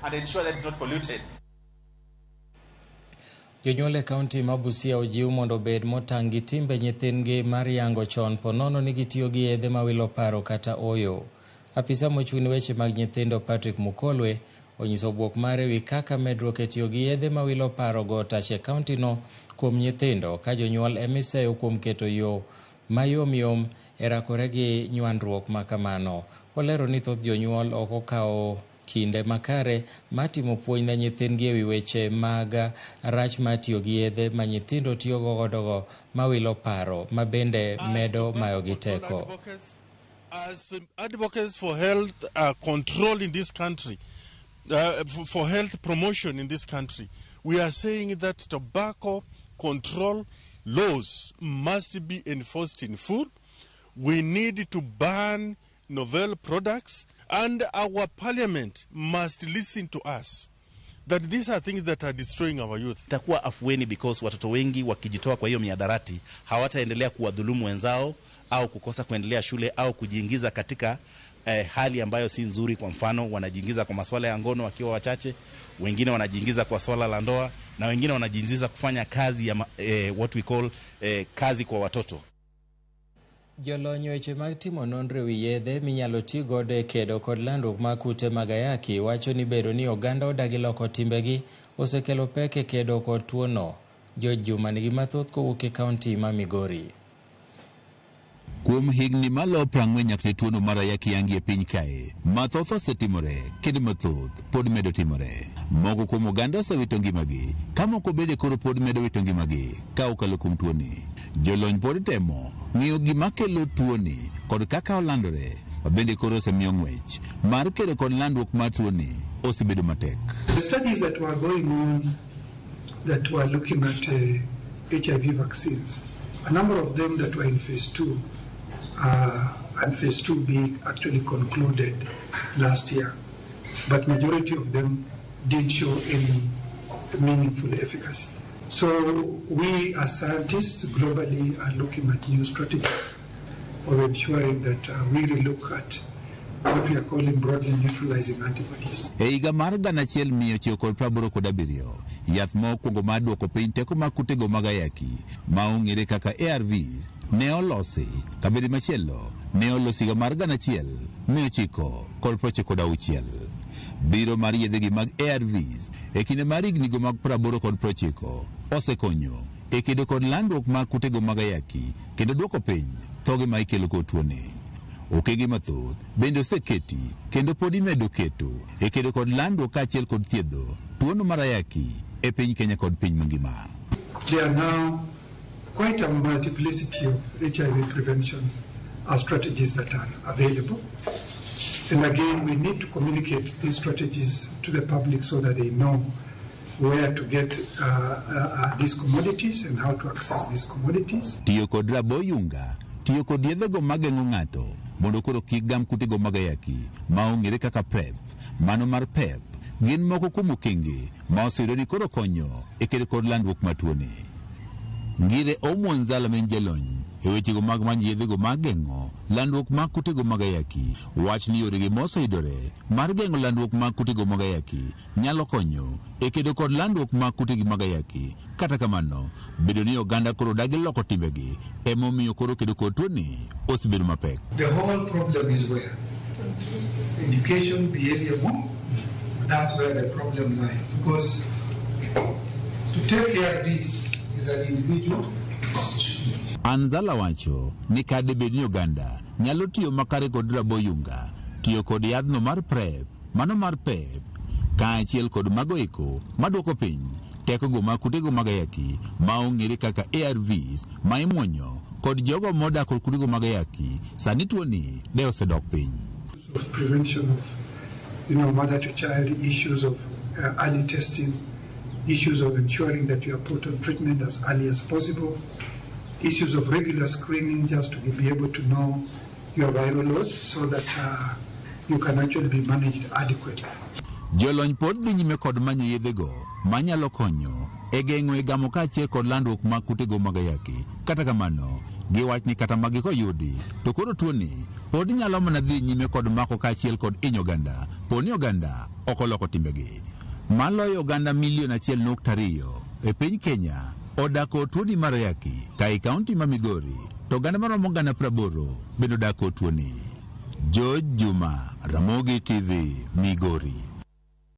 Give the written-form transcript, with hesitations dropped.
and ensure that it's not polluted. Jonyuol e kaunti ma Busia ojiw mondo obed motang' gi timbe nyithindgi mar yango chon ponono ni gitiyo gi yedhe ma wilo paro kata oyo. Afisa mochung' ne weche mag nyithindo Patrick Mukolwe onyiso bwok mare wi kaka medruok e tiyo gi yedhe ma wilo paro go tache kaunti no kuom nyithindo ka jonyuol emiseyo kuom keto yo mayom e rakore gi nywandruok ma kamano. Olero ni thoth jonyuol ok okawo kinde makare matimo puonj ne nyithindgi ewi weche mag rach ma tiyo gi yedhe ma nyithindo tiyo godo ma wilo paro ma bende medo mayo gi teko. As advocates for health control in this country, for health promotion in this country, we are saying that tobacco control laws must be enforced in full. We need to ban novel products, and our parliament must listen to us. That these are things that are destroying our youth. Itakuwa afueni because watoto wengi wakijitoa kwa hiyo miadarati hawataendelea kuwadhulumu wenzao au kukosa kuendelea shule au kujiingiza katika hali ambayo si nzuri. Kwa mfano, wanajiingiza kwa masuala ya ngono wakiwa wachache, wengine wanajiingiza kwa swala la ndoa, na wengine wanajiingiza kufanya kazi ya what we call kazi kwa watoto. Jolony weche mag timo nonro wi yedhe minyalo ti godo e kedo kod landruok mag kute mag ayaki wacho ni bedo ni oganda odagi loko timbegi osekelo pek e kedo kod tuono. George Juma nigi mathoth kowuok e kaunti ma Migori. Kuom higni malo 40 nyaka tuono mar ayaki yangi e piny kae, mathoth osetimore kendo mathoth pod medo timore. Moko kuom oganda osewito ngimagi, ka moko bende koro pod medo wito ngimagi ka okalo kuom tuoni. Jolony pod temo ng'iyo gima kelo tuoni kod kaka olandore, bende koro osemiyo ng'wech mar kedo kod landruok mar tuoni osebedo matek. The studies that were going on that were looking at HIV vaccines, a number of them that were in phase 2 and phase 2B actually concluded last year, but majority of them didn't show any meaningful efficacy. So we as scientists globally are looking at new strategies of ensuring that we relook at what we are calling broadly neutralizing antibodies. Eiga mar 1987 yath mokwongo mar duoko piny teko mag kutego mag ayaki ma ong'ere kaka ARVs ne olosi, kabedi machielo ne olosi higa mar 1996. Biro mar yedhegi mag ARVs e kinde mar hignigo mag 89 osekonyo e kedo kod landruok mag kutego mag ayaki kendo duoko piny thoge ma ikelo kod tuoni. Okenge mathoth bende oseketi kendo pod imedo keto e kedo kod landruok kaachiel kod thiedho tuono mar ayaki e piny Kenya kod piny mangima. There are now quite a multiplicity of HIV prevention strategies that are available. And again, we need to communicate these strategies to the public so that they know where to get these commodities and how to access these commodities. Tiyo kod raboyunga, tiyo kod yedhego mageng'o ng'ato mondo koro kik gam kutego mag ayaki ma ong'ere kaka PrEP, mano mar PEP, gin moko kuom okenge ma oseyudo ni koro konyo e kedo kod landruok mar tuoni. Ngire Omwonzala men jalony e wechego mag manyo yedhego mag geng'o landruok mag kutego mag ayaki wach ni yoregi moseyudore mar geng'o landruok mag kutego mag ayaki nyalo konyo e kedo kod landruok mag kutegi mag ayaki. Kata kamano, bedo ni oganda koro dagi loko timbegi emomiyo koro kedo kod tuoni osebedo mapek. The whole problem is where? Education, behavior more. That's where the problem lies. Because to take care of this is an individual. Anzala wacho ni kade bed ni oganda nyalo tiyo makare kod raboyunga, tiyo kod yadhno mar PrEP, mano mar PEP, kaachiel kod mago eko maduoko piny tekogo mag kutego mag ayaki ma ong'ere kaka ARVs ma imuonyo kod jogo modak kod kutego mag ayaki. Sani tuoni de osedok piny. Prevention of, mother to child, issues of early testing, issues of ensuring that you are put on treatment as early as possible, issues of regular screening just to be able to know your viral load so that you can actually be managed adequately. Jolony pod dhi nyime kod manyo yedhego manyalo konyo e geng'o e gamo kaachiel kod landruok mag kutego mag ayaki. Kata kamano, Giwach ni kata magi koyudi to koro tuoni pod nyalo mana dhi nyime kod mako kaachiel kod inyo oganda poni oganda okoloko timbegi. Maloyo oganda milion 1.2 e piny Kenya odako tuoni mar ayaki ka e kaunti ma Migori to oganda maromo gana 80 bende odako tuoni. George Juma, Ramogi TV, Migori.